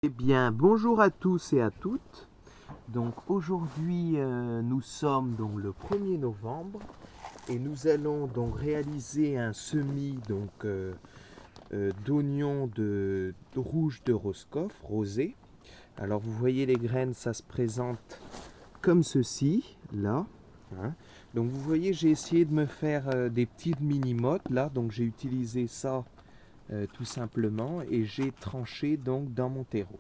Eh bien, bonjour à tous et à toutes. Donc aujourd'hui, nous sommes donc le 1er novembre et nous allons donc réaliser un semis d'oignons de rouge de Roscoff, rosé. Alors vous voyez les graines, ça se présente comme ceci, là. Hein. Donc vous voyez, j'ai essayé de me faire des petites mini-mottes là, donc j'ai utilisé ça tout simplement, et j'ai tranché donc dans mon terreau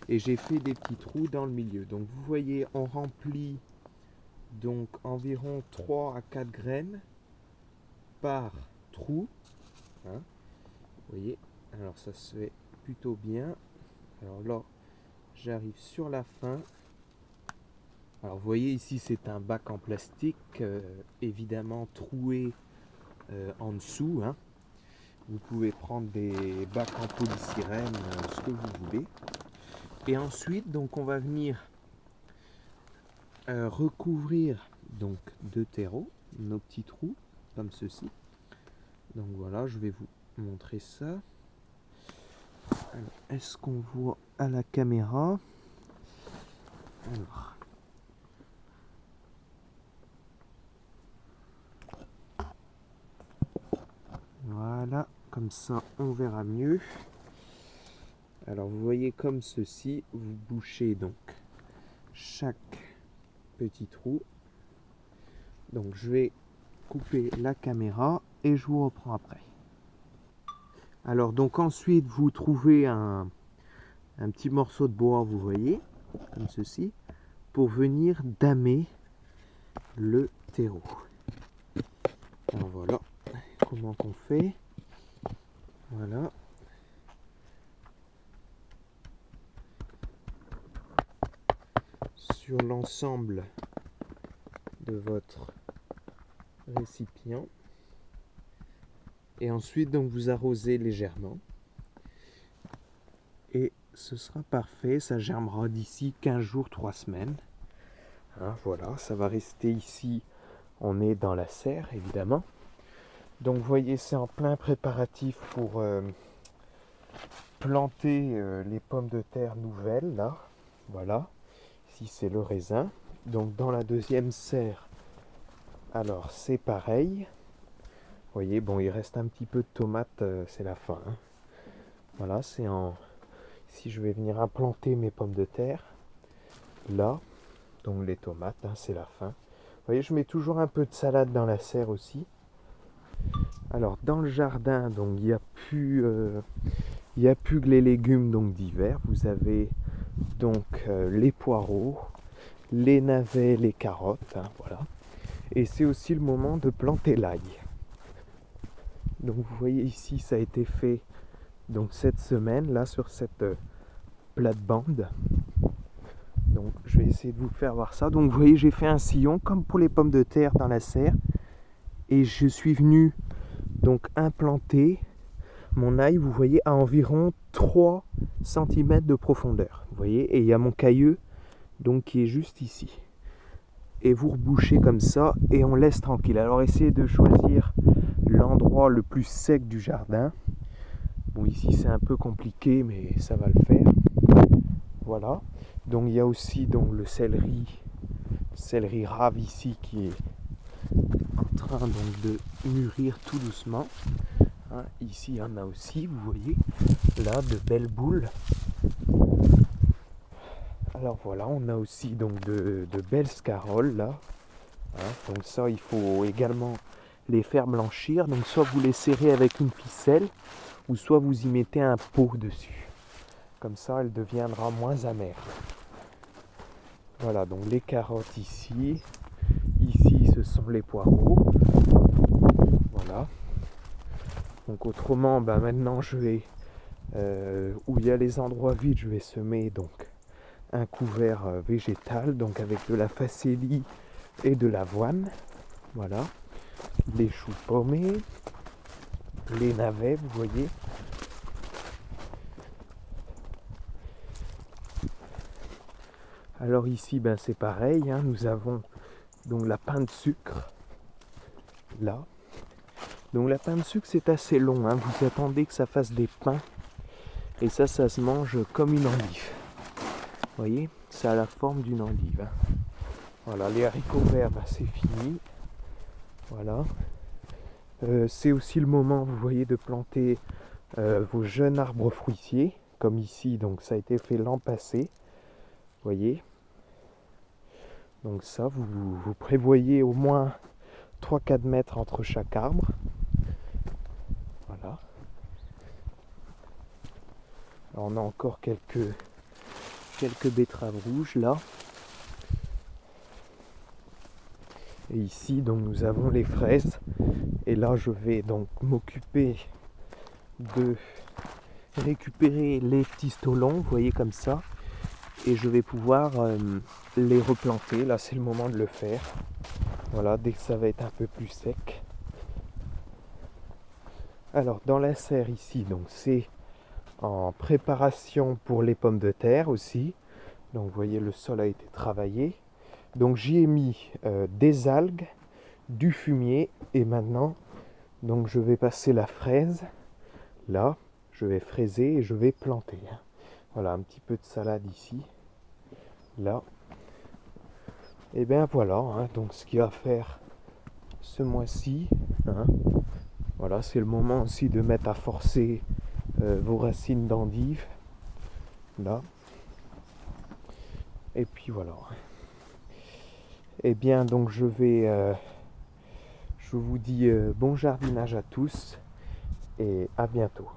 et j'ai fait des petits trous dans le milieu. Donc vous voyez, on remplit donc environ 3 à 4 graines par trou, hein. Vous voyez, alors ça se fait plutôt bien. Alors là, j'arrive sur la fin. Alors vous voyez ici, c'est un bac en plastique, évidemment troué en dessous, hein. Vous pouvez prendre des bacs en polystyrène, ce que vous voulez. Et ensuite, donc, on va venir recouvrir donc de terreau nos petits trous, comme ceci. Donc voilà, je vais vous montrer ça. Est-ce qu'on voit à la caméra? Alors. Voilà, comme ça on verra mieux. Alors vous voyez comme ceci, vous bouchez donc chaque petit trou. Donc je vais couper la caméra et je vous reprends après. Alors donc ensuite vous trouvez un petit morceau de bois, vous voyez, comme ceci, pour venir damer le terreau. Alors voilà comment qu'on fait. Voilà. Sur l'ensemble de votre récipient. Et ensuite donc vous arrosez légèrement. Et ce sera parfait, ça germera d'ici 15 jours, 3 semaines. Hein, voilà, ça va rester ici. On est dans la serre, évidemment. Donc vous voyez, c'est en plein préparatif pour planter les pommes de terre nouvelles, là. Voilà, ici c'est le raisin. Donc dans la deuxième serre, alors c'est pareil. Vous voyez, bon, il reste un petit peu de tomates, c'est la fin. Hein. Voilà, c'est en... Ici, je vais venir implanter mes pommes de terre. Là, donc les tomates, hein, c'est la fin. Vous voyez, je mets toujours un peu de salade dans la serre aussi. Alors, dans le jardin, donc il n'y a plus que les légumes donc d'hiver. Vous avez donc les poireaux, les navets, les carottes, hein, voilà. Et c'est aussi le moment de planter l'ail. Donc vous voyez ici, ça a été fait donc cette semaine là sur cette plate-bande. Donc je vais essayer de vous faire voir ça. Donc vous voyez, j'ai fait un sillon comme pour les pommes de terre dans la serre et je suis venu donc implanter mon ail, vous voyez, à environ 3 cm de profondeur. Vous voyez, et il y a mon cailleux donc qui est juste ici. Et vous rebouchez comme ça et on laisse tranquille. Alors essayez de choisir l'endroit le plus sec du jardin. Bon, ici c'est un peu compliqué, mais ça va le faire. Voilà. Donc il y a aussi donc le céleri rave ici qui est en train donc de mûrir tout doucement. Hein, ici il y en a aussi, vous voyez, là de belles boules. Alors voilà, on a aussi donc de belles scaroles là. Hein, donc ça il faut également les faire blanchir. Donc soit vous les serrez avec une ficelle, ou soit vous y mettez un pot dessus. Comme ça, elle deviendra moins amère. Voilà, donc les carottes ici. Ici, ce sont les poireaux. Voilà. Donc autrement, maintenant, je vais... où il y a les endroits vides, je vais semer donc un couvert végétal, donc avec de la facélie et de l'avoine. Voilà. Les choux pommés. Les navets, vous voyez. Alors ici, c'est pareil, hein, nous avons donc la pain de sucre, là. Donc la pain de sucre, c'est assez long, hein, vous attendez que ça fasse des pains. Et ça se mange comme une endive. Vous voyez, ça a la forme d'une endive. Hein. Voilà, les haricots verts, c'est fini. Voilà. C'est aussi le moment, vous voyez, de planter vos jeunes arbres fruitiers, comme ici, donc ça a été fait l'an passé. Vous voyez. Donc ça, vous prévoyez au moins 3-4 mètres entre chaque arbre. Voilà. Alors on a encore quelques betteraves rouges là. Et ici, donc nous avons les fraises. Et là, je vais donc m'occuper de récupérer les petits stolons, vous voyez comme ça. Et je vais pouvoir les replanter. Là, c'est le moment de le faire. Voilà, dès que ça va être un peu plus sec. Alors, dans la serre ici, donc c'est en préparation pour les pommes de terre aussi. Donc, vous voyez, le sol a été travaillé. Donc, j'y ai mis des algues, du fumier. Et maintenant, donc, je vais passer la fraise. Là, je vais fraiser et je vais planter. Voilà, un petit peu de salade ici. Là. Et bien voilà, hein, donc ce qu'il va faire ce mois-ci. Hein, voilà, c'est le moment aussi de mettre à forcer vos racines d'endive. Là. Et puis voilà. Et bien donc je vous dis bon jardinage à tous et à bientôt.